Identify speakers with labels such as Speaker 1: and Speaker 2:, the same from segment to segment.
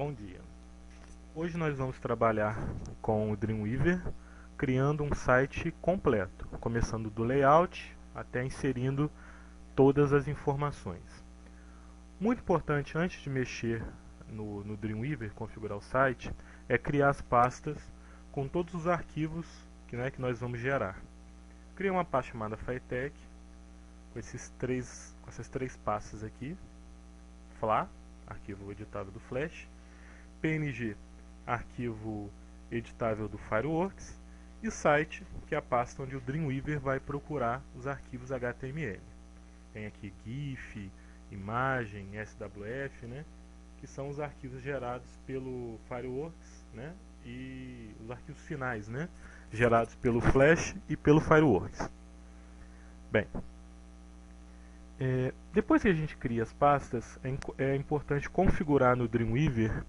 Speaker 1: Bom dia. Hoje nós vamos trabalhar com o Dreamweaver, criando um site completo, começando do layout até inserindo todas as informações. Muito importante antes de mexer no Dreamweaver, configurar o site, é criar as pastas com todos os arquivos que nós vamos gerar. Criei uma pasta chamada Firetech, com essas três pastas aqui: FLA, arquivo editável do Flash; PNG, arquivo editável do Fireworks; e site, que é a pasta onde o Dreamweaver vai procurar os arquivos HTML. Tem aqui GIF, imagem, SWF, que são os arquivos gerados pelo Fireworks, e os arquivos finais, gerados pelo Flash e pelo Fireworks. Bem, depois que a gente cria as pastas, é importante configurar no Dreamweaver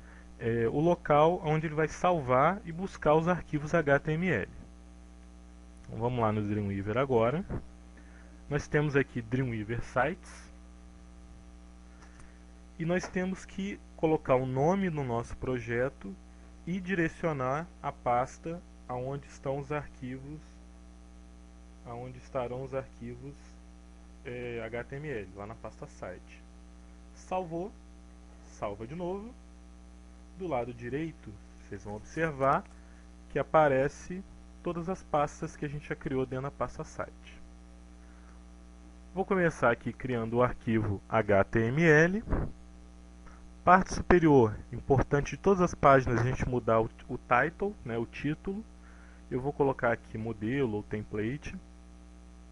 Speaker 1: o local onde ele vai salvar e buscar os arquivos HTML. Então, vamos lá no Dreamweaver agora. Nós temos aqui Dreamweaver Sites. E nós temos que colocar o nome no nosso projeto e direcionar a pasta aonde estão os arquivos, aonde estarão os arquivos HTML, lá na pasta site. Salvou, salva de novo. Do lado direito, vocês vão observar que aparece todas as pastas que a gente já criou dentro da pasta site. Vou começar aqui criando o arquivo HTML. Parte superior, importante de todas as páginas a gente mudar o title, o título. Eu vou colocar aqui modelo ou template,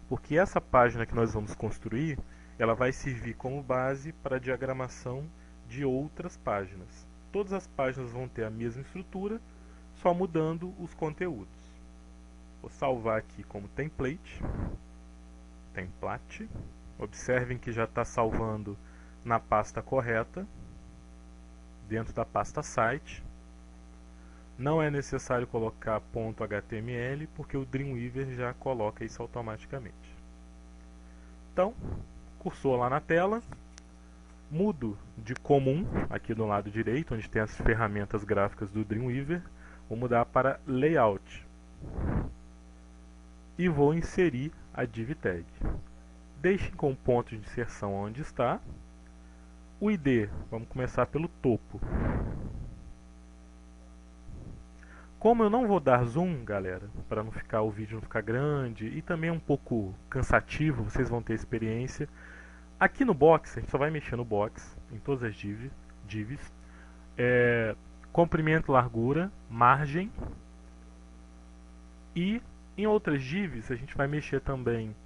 Speaker 1: porque essa página que nós vamos construir, ela vai servir como base para a diagramação de outras páginas. Todas as páginas vão ter a mesma estrutura, só mudando os conteúdos. Vou salvar aqui como template. Observem que já está salvando na pasta correta, dentro da pasta site. Não é necessário colocar .html, porque o Dreamweaver já coloca isso automaticamente. Então, cursor lá na tela. Mudo de comum, aqui do lado direito, onde tem as ferramentas gráficas do Dreamweaver, vou mudar para Layout. E vou inserir a div tag. Deixem com o ponto de inserção onde está. O ID, vamos começar pelo topo. Como eu não vou dar zoom, galera, para o vídeo não ficar grande e também um pouco cansativo, vocês vão ter experiência. Aqui no box, a gente só vai mexer no box, em todas as divs. Comprimento, largura, margem. E em outras divs a gente vai mexer também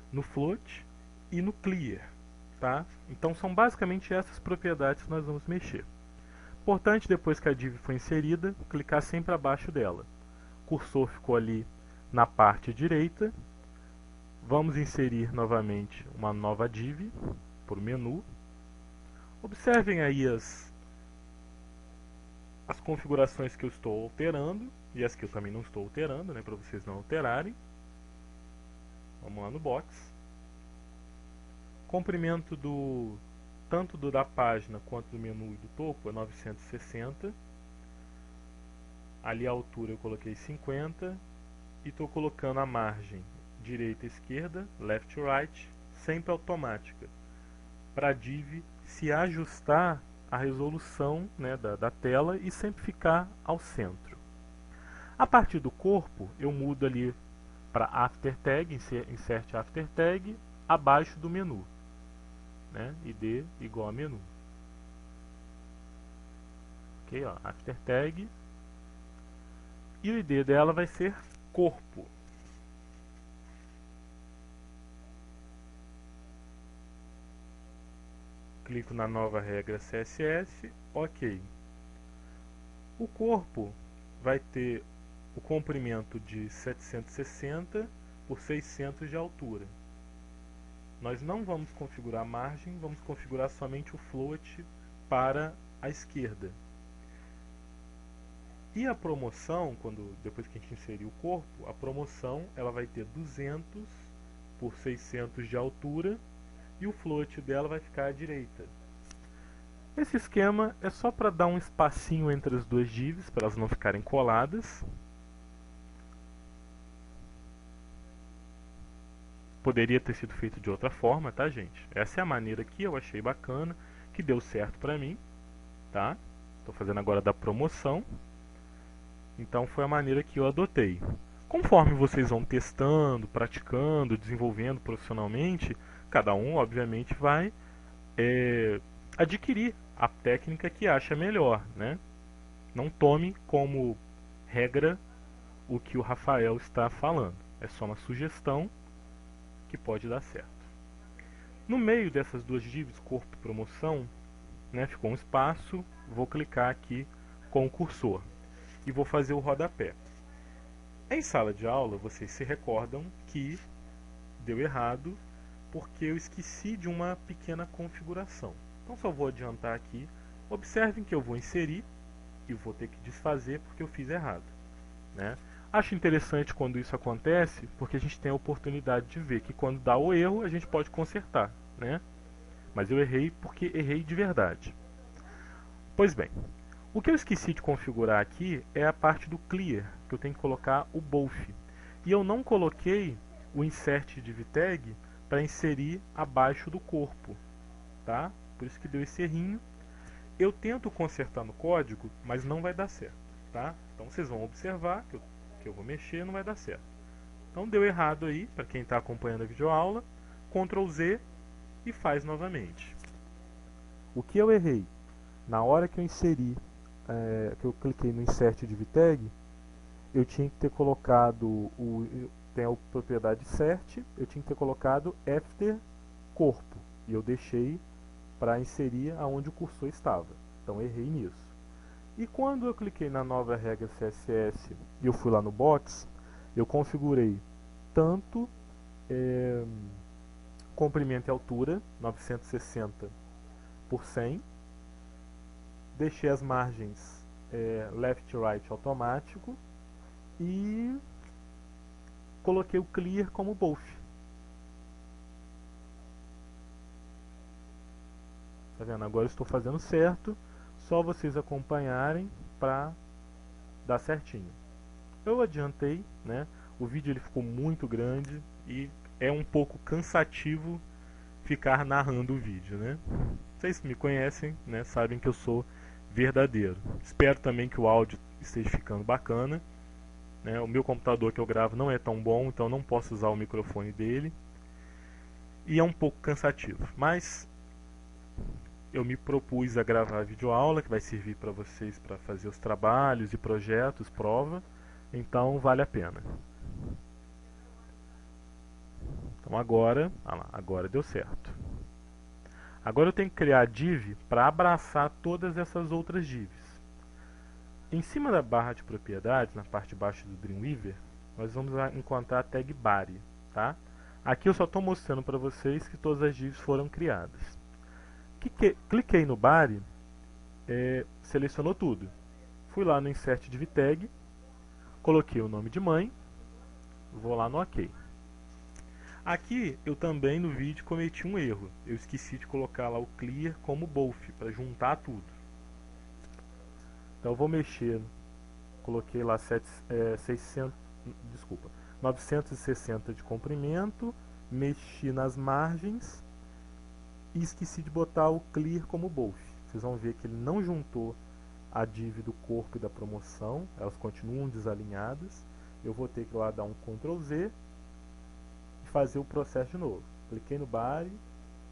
Speaker 1: no float e no clear. Tá? Então são basicamente essas propriedades que nós vamos mexer. Importante, depois que a div foi inserida, clicar sempre abaixo dela. O cursor ficou ali na parte direita. Vamos inserir novamente uma nova div por menu. Observem aí as configurações que eu estou alterando e as que eu também não estou alterando, para vocês não alterarem. Vamos lá no box. Comprimento tanto da página quanto do menu e do topo é 960. Ali a altura eu coloquei 50 e estou colocando a margem direita e esquerda, left e right, sempre automática, para a div se ajustar à resolução da tela e sempre ficar ao centro. A partir do corpo eu mudo ali para after tag, insert after tag, abaixo do menu, id igual a menu. Ok, ó, after tag, e o id dela vai ser corpo. Clico na nova regra CSS, ok. O corpo vai ter o comprimento de 760 por 600 de altura. Nós não vamos configurar a margem, vamos configurar somente o float para a esquerda. E a promoção, depois que a gente inserir o corpo, a promoção ela vai ter 200 por 600 de altura, e o float dela vai ficar à direita. Esse esquema é só para dar um espacinho entre as duas divs, para elas não ficarem coladas. Poderia ter sido feito de outra forma, tá, gente? Essa é a maneira que eu achei bacana, que deu certo pra mim, tá? Estou fazendo agora da promoção. Então foi a maneira que eu adotei. Conforme vocês vão testando, praticando, desenvolvendo profissionalmente, cada um, obviamente, vai adquirir a técnica que acha melhor, né? Não tome como regra o que o Rafael está falando. É só uma sugestão que pode dar certo. No meio dessas duas divs, corpo e promoção, né, ficou um espaço. Vou clicar aqui com o cursor e vou fazer o rodapé. Em sala de aula, vocês se recordam que deu errado porque eu esqueci de uma pequena configuração. Então só vou adiantar aqui. Observem que eu vou inserir e vou ter que desfazer porque eu fiz errado, né? Acho interessante quando isso acontece, porque a gente tem a oportunidade de ver que quando dá o erro, a gente pode consertar, né? Mas eu errei porque errei de verdade. Pois bem, o que eu esqueci de configurar aqui é a parte do clear, que eu tenho que colocar o both. E eu não coloquei o insert div tag para inserir abaixo do corpo, tá? Por isso que deu esse errinho. Eu tento consertar no código, mas não vai dar certo, tá? Então vocês vão observar que eu vou mexer, não vai dar certo. Então deu errado aí, para quem está acompanhando a videoaula, Ctrl Z e faz novamente. O que eu errei? Na hora que eu inseri, que eu cliquei no Insert Div Tag, eu tinha que ter colocado, tem a propriedade Cert, eu tinha que ter colocado After Corpo, e eu deixei para inserir aonde o cursor estava. Então errei nisso. E quando eu cliquei na nova regra CSS e eu fui lá no Box, eu configurei tanto comprimento e altura, 960 por 100, deixei as margens left e right automático e coloquei o clear como both. Tá vendo? Agora eu estou fazendo certo, só vocês acompanharem para dar certinho. Eu adiantei, né? O vídeo ele ficou muito grande e é um pouco cansativo ficar narrando o vídeo, né? Vocês me conhecem, né? Sabem que eu sou verdadeiro. Espero também que o áudio esteja ficando bacana, né? O meu computador que eu gravo não é tão bom, então não posso usar o microfone dele. E é um pouco cansativo, mas eu me propus a gravar a videoaula que vai servir para vocês para fazer os trabalhos e projetos, prova, então vale a pena. Então agora, agora deu certo. Agora eu tenho que criar a div para abraçar todas essas outras divs. Em cima da barra de propriedades, na parte de baixo do Dreamweaver, nós vamos encontrar a tag body, tá? Aqui eu só estou mostrando para vocês que todas as divs foram criadas. Cliquei no body, selecionou tudo. Fui lá no Insert Div Tag, coloquei o nome de mãe, vou lá no OK. Aqui eu também no vídeo cometi um erro. Eu esqueci de colocar lá o clear como both para juntar tudo. Então eu vou mexer. Coloquei lá 960 de comprimento, mexi nas margens e esqueci de botar o clear como both. Vocês vão ver que ele não juntou a div do corpo e da promoção, elas continuam desalinhadas. Eu vou ter que lá dar um Ctrl Z e fazer o processo de novo. Cliquei no body,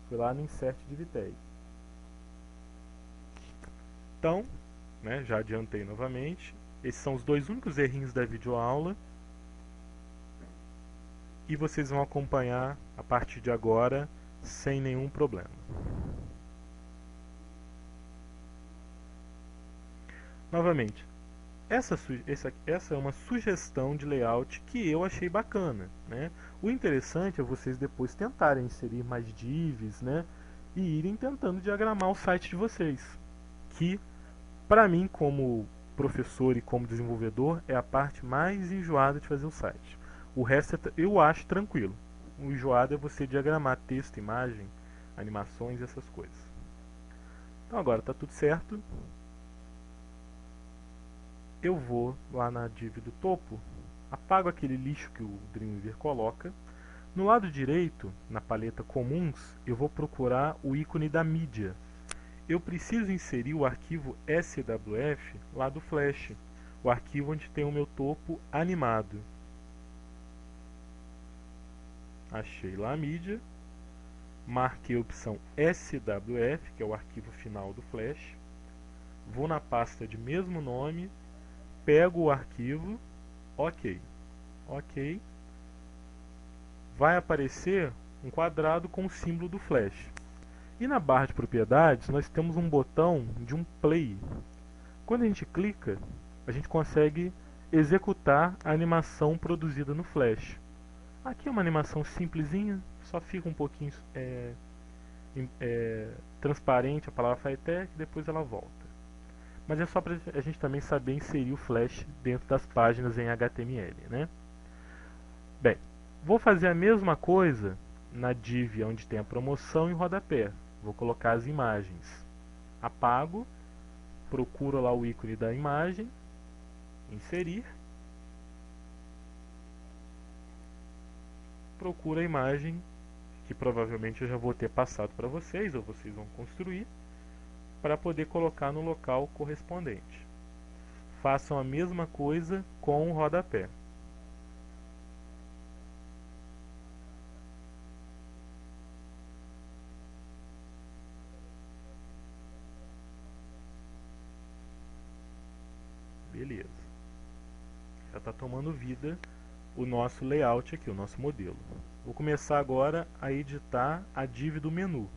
Speaker 1: fui lá no Insert Div Tag. Então, né, já adiantei novamente. Esses são os dois únicos errinhos da videoaula. E vocês vão acompanhar a partir de agora sem nenhum problema. Novamente, essa é uma sugestão de layout que eu achei bacana, né? O interessante é vocês depois tentarem inserir mais divs, né? E irem tentando diagramar o site de vocês. Que, para mim, como professor e como desenvolvedor, é a parte mais enjoada de fazer o site. O resto eu acho tranquilo. O enjoado é você diagramar texto, imagem, animações e essas coisas. Então agora está tudo certo. Eu vou lá na div do topo, apago aquele lixo que o Dreamweaver coloca. No lado direito, na paleta comuns, eu vou procurar o ícone da mídia. Eu preciso inserir o arquivo SWF lá do Flash, o arquivo onde tem o meu topo animado. Achei lá a mídia, marquei a opção SWF, que é o arquivo final do Flash, vou na pasta de mesmo nome, pego o arquivo, ok, vai aparecer um quadrado com o símbolo do Flash. E na barra de propriedades nós temos um botão de um play. Quando a gente clica, a gente consegue executar a animação produzida no Flash. Aqui é uma animação simplesinha, só fica um pouquinho transparente a palavra FireTech, depois ela volta. Mas é só para a gente também saber inserir o Flash dentro das páginas em HTML, né? Bem, vou fazer a mesma coisa na div onde tem a promoção e rodapé. Vou colocar as imagens. Apago, procuro lá o ícone da imagem, inserir. Procuro a imagem que provavelmente eu já vou ter passado para vocês, ou vocês vão construir, para poder colocar no local correspondente. Façam a mesma coisa com o rodapé. Beleza. Já está tomando vida o nosso layout aqui, o nosso modelo. Vou começar agora a editar a div do menu.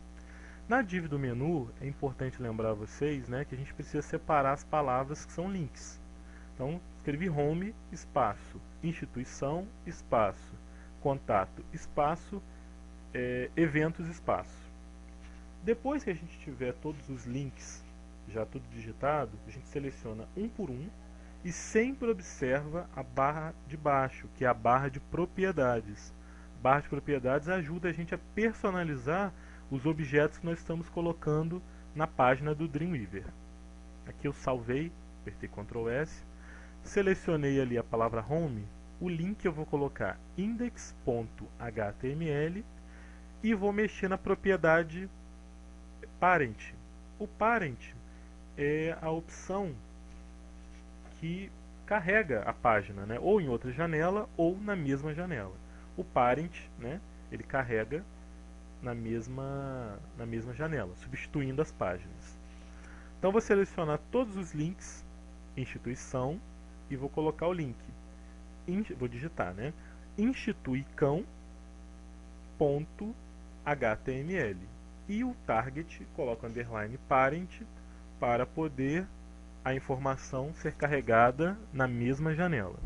Speaker 1: Na div do menu, é importante lembrar vocês, né, que a gente precisa separar as palavras que são links. Então, escrevi home, espaço, instituição, espaço, contato, espaço, eventos, espaço. Depois que a gente tiver todos os links já tudo digitado, a gente seleciona um por um e sempre observa a barra de baixo, que é a barra de propriedades. A barra de propriedades ajuda a gente a personalizar os objetos que nós estamos colocando na página do Dreamweaver. Aqui eu salvei, apertei Ctrl S, selecionei ali a palavra home, o link eu vou colocar index.html e vou mexer na propriedade parent. O parent é a opção que carrega a página, né? Ou em outra janela ou na mesma janela. O parent, né, ele carrega na mesma janela, substituindo as páginas. Então vou selecionar todos os links, instituição, e vou colocar o link. Vou digitar, né? instituicão.html. E o target, coloco underline parent, para poder a informação ser carregada na mesma janela.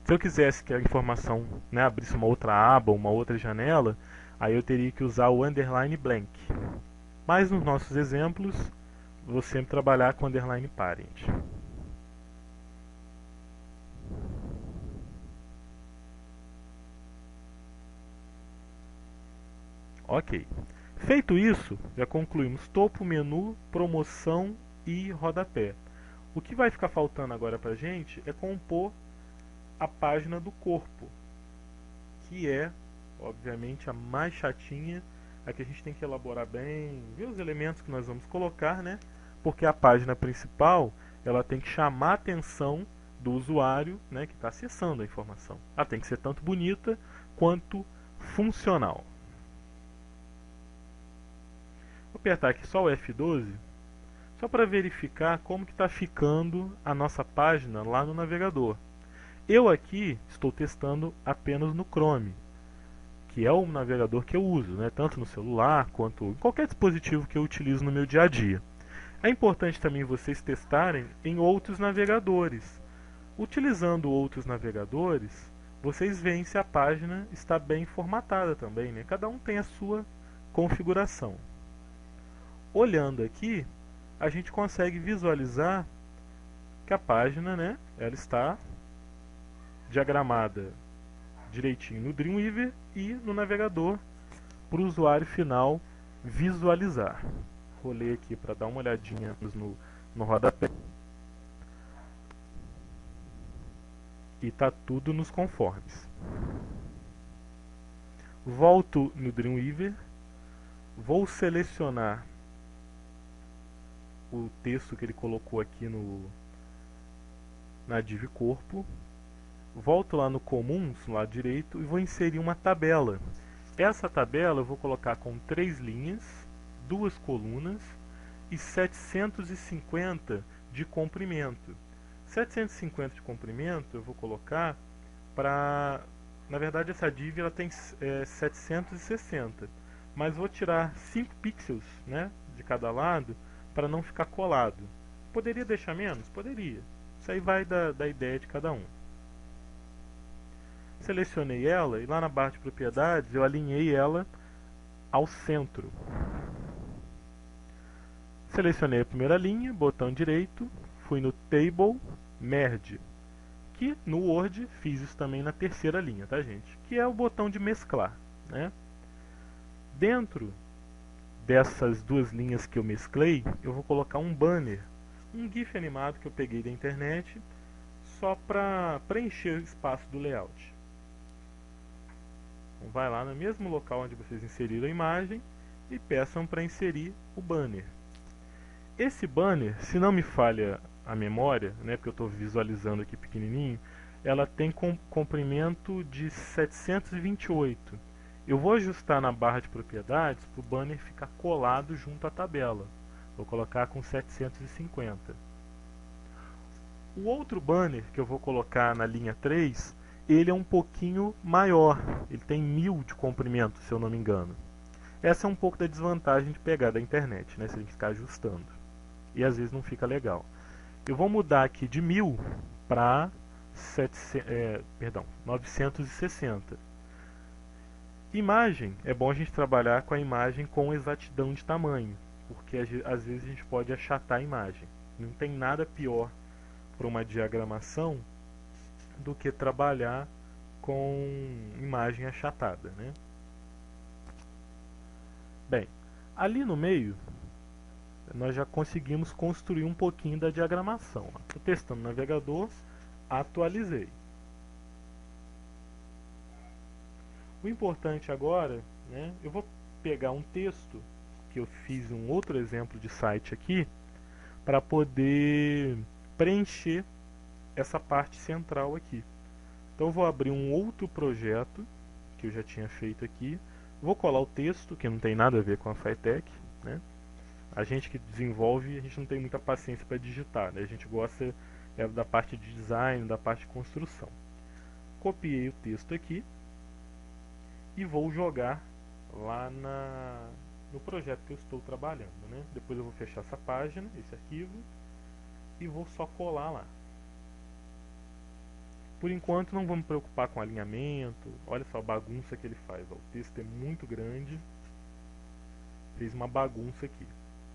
Speaker 1: Se eu quisesse que a informação, né, abrisse uma outra aba, uma outra janela, aí eu teria que usar o underline blank. Mas nos nossos exemplos, vou sempre trabalhar com underline parent. Ok. Feito isso, já concluímos topo, menu, promoção e rodapé. O que vai ficar faltando agora para a gente é compor a página do corpo, que é, obviamente, a mais chatinha, a que a gente tem que elaborar bem, ver os elementos que nós vamos colocar, né? Porque a página principal, ela tem que chamar a atenção do usuário, né, que está acessando a informação. Ela tem que ser tanto bonita quanto funcional. Vou apertar aqui só o F12, só para verificar como que está ficando a nossa página lá no navegador. Eu aqui estou testando apenas no Chrome, que é o navegador que eu uso, né, tanto no celular quanto em qualquer dispositivo que eu utilizo no meu dia a dia. É importante também vocês testarem em outros navegadores. Utilizando outros navegadores, vocês veem se a página está bem formatada também, né? Cada um tem a sua configuração. Olhando aqui, a gente consegue visualizar que a página, né, ela está diagramada direitinho no Dreamweaver e no navegador para o usuário final visualizar. Vou ler aqui para dar uma olhadinha no rodapé. E tá tudo nos conformes. Volto no Dreamweaver, vou selecionar o texto que ele colocou aqui na div corpo, volto lá no comuns, no lado direito, e vou inserir uma tabela. Essa tabela eu vou colocar com 3 linhas, 2 colunas e 750 de comprimento. 750 de comprimento eu vou colocar para... Na verdade essa div ela tem 760, mas vou tirar 5 pixels, né, de cada lado para não ficar colado. Poderia deixar menos? Poderia. Isso aí vai da ideia de cada um. Selecionei ela e lá na barra de propriedades eu alinhei ela ao centro. Selecionei a primeira linha, botão direito, fui no Table, Merge, que no Word fiz isso também na terceira linha, tá gente? Que é o botão de mesclar, né? Dentro dessas duas linhas que eu mesclei, eu vou colocar um banner, um GIF animado que eu peguei da internet, só para preencher o espaço do layout. Então vai lá no mesmo local onde vocês inseriram a imagem e peçam para inserir o banner. Esse banner, se não me falha a memória, né, porque eu estou visualizando aqui pequenininho, ela tem comprimento de 728. Eu vou ajustar na barra de propriedades para o banner ficar colado junto à tabela. Vou colocar com 750. O outro banner que eu vou colocar na linha 3, ele é um pouquinho maior. Ele tem 1000 de comprimento, se eu não me engano. Essa é um pouco da desvantagem de pegar da internet, né, se a gente ficar ajustando. E às vezes não fica legal. Eu vou mudar aqui de 1000 para 960. Imagem, é bom a gente trabalhar com a imagem com exatidão de tamanho, porque às vezes a gente pode achatar a imagem. Não tem nada pior para uma diagramação do que trabalhar com imagem achatada, né? Bem, ali no meio nós já conseguimos construir um pouquinho da diagramação. Estou testando o navegador, atualizei. O importante agora, né, eu vou pegar um texto, que eu fiz um outro exemplo de site aqui, para poder preencher essa parte central aqui. Então eu vou abrir um outro projeto, que eu já tinha feito aqui, vou colar o texto, que não tem nada a ver com a Fytec, né? A gente que desenvolve, a gente não tem muita paciência para digitar, né? A gente gosta da parte de design, da parte de construção. Copiei o texto aqui e vou jogar lá no projeto que eu estou trabalhando, né? Depois eu vou fechar essa página, esse arquivo, e vou só colar lá. Por enquanto não vou me preocupar com alinhamento. Olha só a bagunça que ele faz. Ó, o texto é muito grande, fez uma bagunça aqui.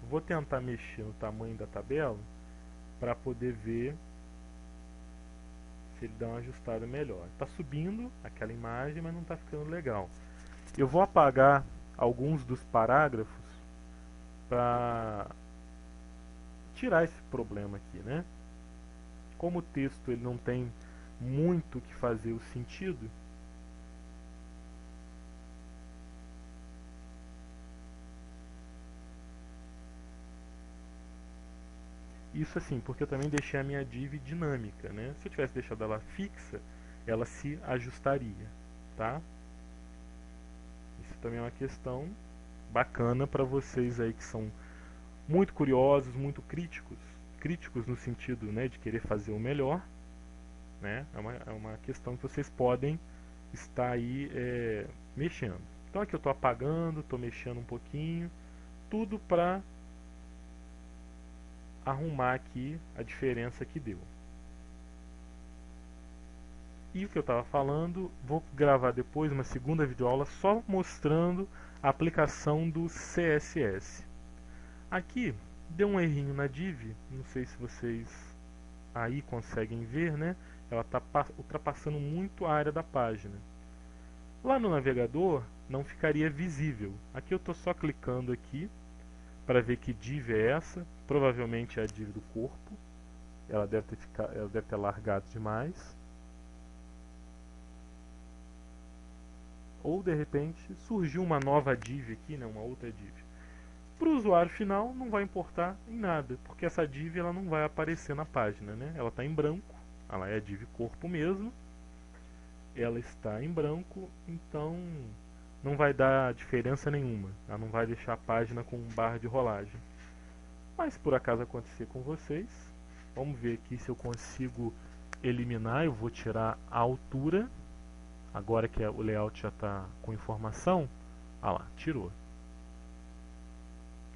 Speaker 1: Vou tentar mexer no tamanho da tabela para poder ver se ele dá uma ajustada melhor. Está subindo aquela imagem, mas não está ficando legal. Eu vou apagar alguns dos parágrafos para tirar esse problema aqui, né? Como o texto ele não tem muito o que fazer o sentido, isso assim, porque eu também deixei a minha div dinâmica, né? Se eu tivesse deixado ela fixa, ela se ajustaria, tá? Isso também é uma questão bacana para vocês aí que são muito curiosos, muito críticos no sentido, né, de querer fazer o melhor, né? É uma questão que vocês podem estar aí mexendo. Então aqui eu estou apagando, estou mexendo um pouquinho, tudo para arrumar aqui a diferença que deu. E o que eu estava falando, vou gravar depois uma segunda videoaula só mostrando a aplicação do CSS. Aqui deu um errinho na div, não sei se vocês aí conseguem ver, né? Ela está ultrapassando muito a área da página. Lá no navegador não ficaria visível. Aqui eu estou só clicando aqui para ver que div é essa. Provavelmente é a div do corpo. Ela deve ter largado demais. Ou de repente surgiu uma nova div aqui, né, uma outra div. Para o usuário final não vai importar em nada, porque essa div ela não vai aparecer na página, né? Ela está em branco, ela é a div corpo mesmo, ela está em branco, então não vai dar diferença nenhuma, ela não vai deixar a página com um barra de rolagem. Mas por acaso acontecer com vocês, vamos ver aqui se eu consigo eliminar. Eu vou tirar a altura. Agora que o layout já está com informação, olha lá, tirou.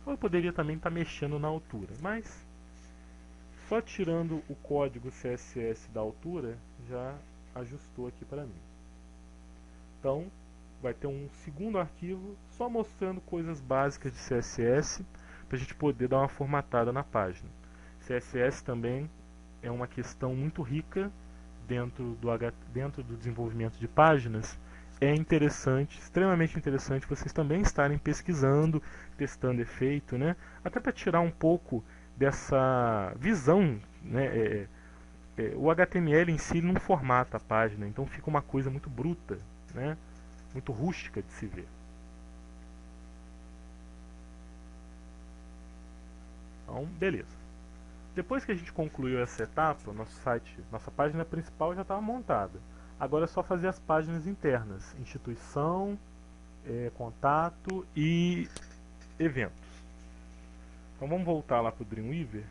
Speaker 1: Eu poderia também estar mexendo na altura, mas só tirando o código CSS da altura já ajustou aqui para mim. Então vai ter um segundo arquivo só mostrando coisas básicas de CSS para a gente poder dar uma formatada na página. CSS também é uma questão muito rica dentro do desenvolvimento de páginas. É interessante, extremamente interessante, vocês também estarem pesquisando, testando efeito, né? Até para tirar um pouco dessa visão, né? O HTML em si não formata a página, então fica uma coisa muito bruta, né? Muito rústica de se ver. Então, beleza. Depois que a gente concluiu essa etapa, nossa página principal já estava montada. Agora é só fazer as páginas internas, instituição, contato e eventos. Então vamos voltar lá para o Dreamweaver.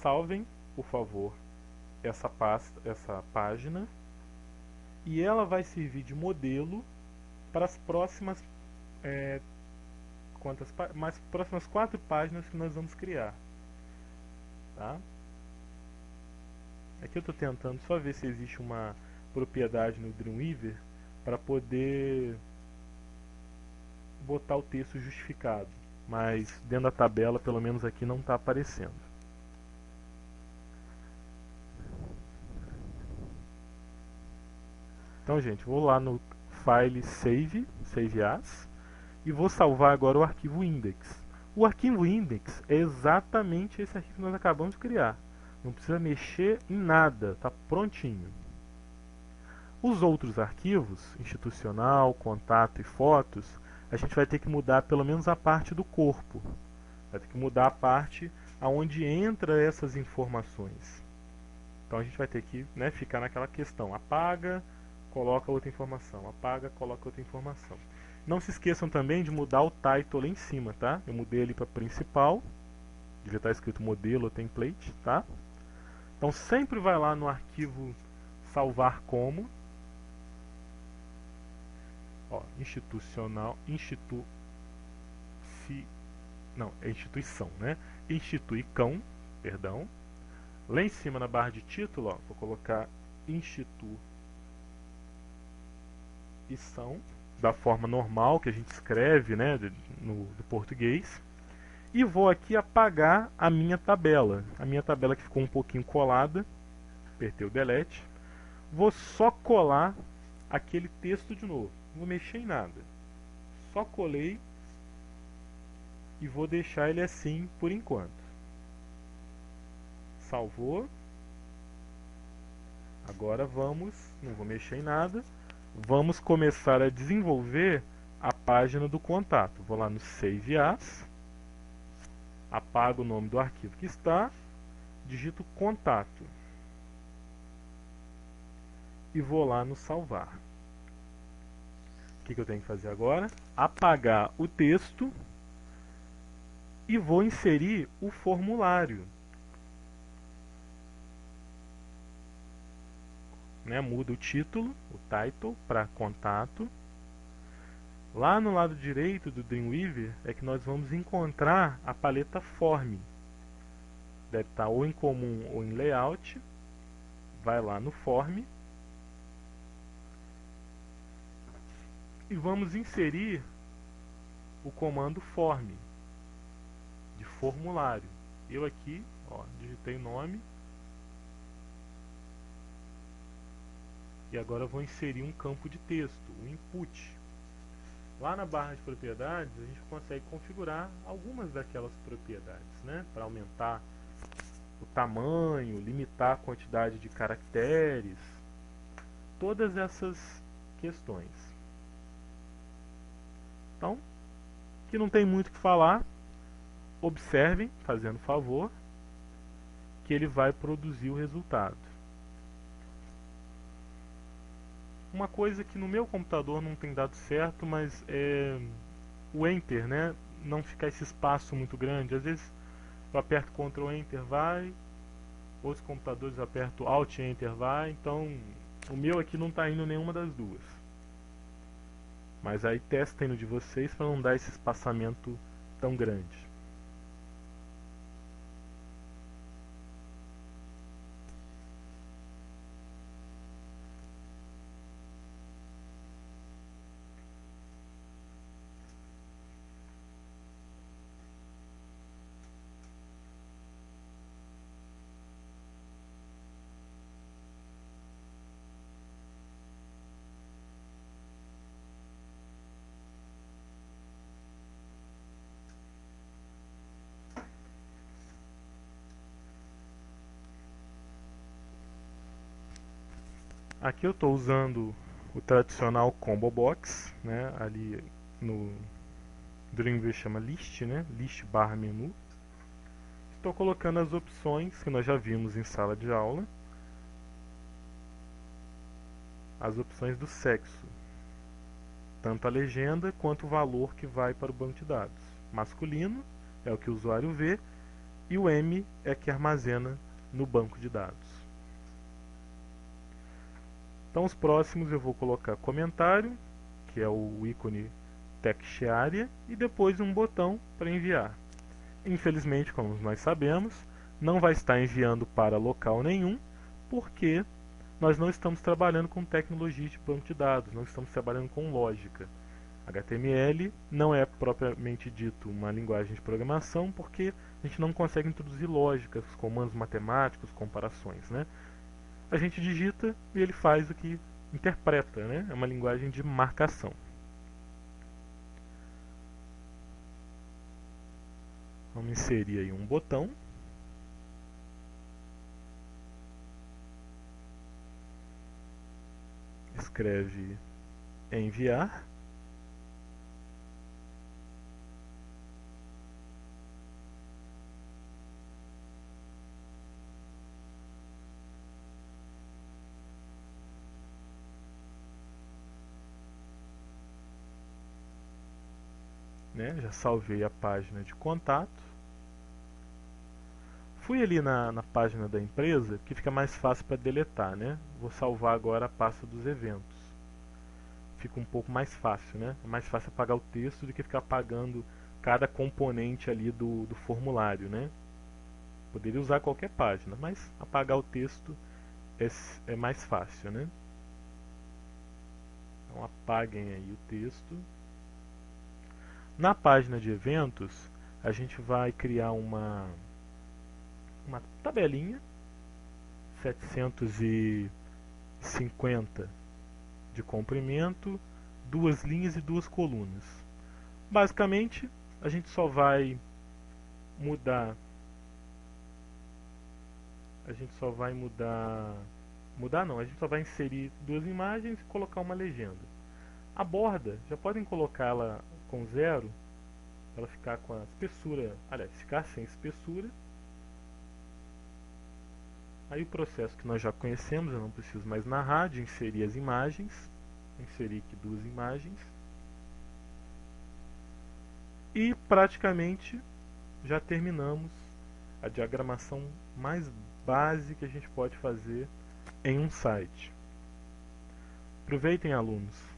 Speaker 1: Salvem, por favor, essa página, e ela vai servir de modelo para as próximas próximas 4 páginas que nós vamos criar. Tá? Aqui eu estou tentando só ver se existe uma propriedade no Dreamweaver para poder botar o texto justificado, mas dentro da tabela, pelo menos aqui, não está aparecendo. Então, gente, vou lá no File Save As, e vou salvar agora o arquivo index. O arquivo index é exatamente esse arquivo que nós acabamos de criar. Não precisa mexer em nada, está prontinho. Os outros arquivos, institucional, contato e fotos, a gente vai ter que mudar pelo menos a parte do corpo. Vai ter que mudar a parte aonde entra essas informações. Então a gente vai ter que, né, ficar naquela questão. Apaga, coloca outra informação. Apaga, coloca outra informação. Não se esqueçam também de mudar o title lá em cima, tá? Eu mudei ele para principal. Devia estar escrito modelo ou template, tá? Então sempre vai lá no arquivo salvar como. Ó, institucional, instituição, né? Instituicão, perdão. Lá em cima na barra de título, ó, vou colocar instituição, da forma normal que a gente escreve, né, do português. E vou aqui apagar a minha tabela. A minha tabela que ficou um pouquinho colada. Apertei o delete. Vou só colar aquele texto de novo. Não vou mexer em nada. Só colei e vou deixar ele assim por enquanto. Salvou. Agora vamos, não vou mexer em nada. Vamos começar a desenvolver a página do contato. Vou lá no Save As. Apago o nome do arquivo que está, digito contato e vou lá no salvar. O que eu tenho que fazer agora? Apagar o texto e vou inserir o formulário. Né? Muda o título, o title, para contato. Lá no lado direito do Dreamweaver é que nós vamos encontrar a paleta Form. Deve estar ou em comum ou em layout. Vai lá no Form. E vamos inserir o comando Form, de formulário. Eu aqui, ó, digitei o nome. E agora eu vou inserir um campo de texto, o input. Lá na barra de propriedades a gente consegue configurar algumas daquelas propriedades, né? Para aumentar o tamanho, limitar a quantidade de caracteres, todas essas questões. Então, que não tem muito o que falar, observem, fazendo favor, que ele vai produzir o resultado. Uma coisa que no meu computador não tem dado certo, mas é o Enter, né? Não ficar esse espaço muito grande. Às vezes eu aperto Ctrl Enter, vai. Outros computadores eu aperto Alt Enter, vai. Então o meu aqui não está indo nenhuma das duas. Mas aí testem no de vocês para não dar esse espaçamento tão grande. Aqui eu estou usando o tradicional Combo Box, né? Ali no Dreamweaver chama List, né? List barra menu. Estou colocando as opções que nós já vimos em sala de aula. As opções do sexo, tanto a legenda quanto o valor que vai para o banco de dados. Masculino é o que o usuário vê e o M é que armazena no banco de dados. Então os próximos eu vou colocar comentário, que é o ícone text area, e depois um botão para enviar. Infelizmente, como nós sabemos, não vai estar enviando para local nenhum, porque nós não estamos trabalhando com tecnologia de banco de dados, não estamos trabalhando com lógica. HTML não é propriamente dito uma linguagem de programação, porque a gente não consegue introduzir lógicas, comandos matemáticos, comparações, né? A gente digita e ele faz o que interpreta, né? É uma linguagem de marcação. Vamos inserir aí um botão. Escreve enviar. Né? Já salvei a página de contato. Fui ali na página da empresa, que fica mais fácil para deletar, né? Vou salvar agora a pasta dos eventos. Fica um pouco mais fácil, né? É mais fácil apagar o texto do que ficar apagando cada componente ali do formulário, né? Poderia usar qualquer página, mas apagar o texto é mais fácil, né? Então apaguem aí o texto. Na página de eventos, a gente vai criar uma tabelinha 750 de comprimento, 2 linhas e 2 colunas. Basicamente, a gente só vai mudar a gente só vai inserir 2 imagens e colocar uma legenda. A borda, já podem colocar ela com 0, para ela ficar com a espessura, aliás, ficar sem espessura. Aí o processo que nós já conhecemos, eu não preciso mais narrar, de inserir as imagens. Inserir aqui 2 imagens. E praticamente já terminamos a diagramação mais básica que a gente pode fazer em um site. Aproveitem, alunos,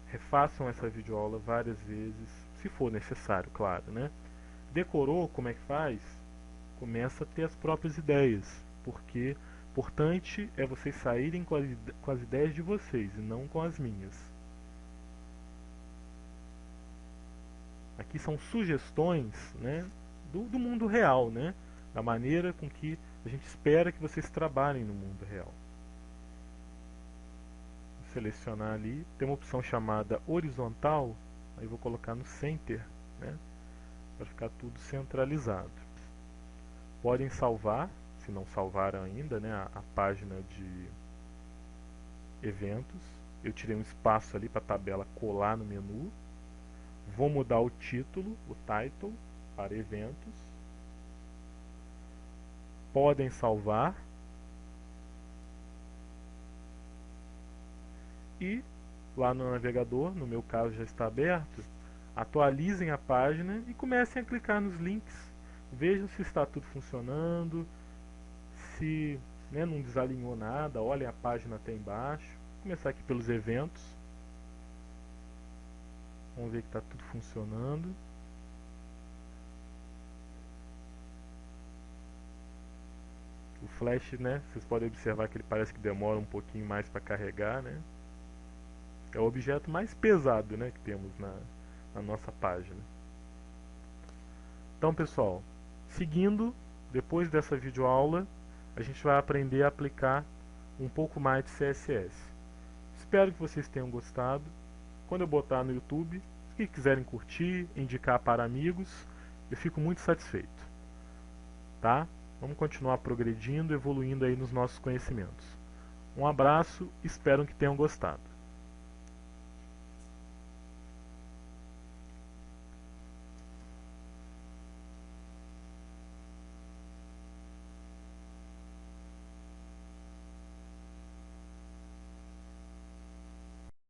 Speaker 1: refaçam essa videoaula várias vezes, se for necessário, claro, né? Decorou como é que faz? Começa a ter as próprias ideias, porque importante é vocês saírem com as ideias de vocês e não com as minhas. Aqui são sugestões, né, do mundo real, né, da maneira com que a gente espera que vocês trabalhem no mundo real. Vou selecionar ali, tem uma opção chamada horizontal, aí vou colocar no Center, né, para ficar tudo centralizado. Podem salvar, se não salvaram ainda, né, a página de eventos. Eu tirei um espaço ali para a tabela colar no menu. Vou mudar o título, o title, para eventos. Podem salvar. E lá no navegador, no meu caso já está aberto, atualizem a página e comecem a clicar nos links. Vejam se está tudo funcionando, se, né, não desalinhou nada, olhem a página até embaixo. Vou começar aqui pelos eventos. Vamos ver que está tudo funcionando. O Flash, né, vocês podem observar que ele parece que demora um pouquinho mais para carregar, né? É o objeto mais pesado, né, que temos na nossa página. Então, pessoal, seguindo, depois dessa videoaula, a gente vai aprender a aplicar um pouco mais de CSS. Espero que vocês tenham gostado. Quando eu botar no YouTube, se quiserem curtir, indicar para amigos, eu fico muito satisfeito. Tá? Vamos continuar progredindo, evoluindo aí nos nossos conhecimentos. Um abraço, espero que tenham gostado.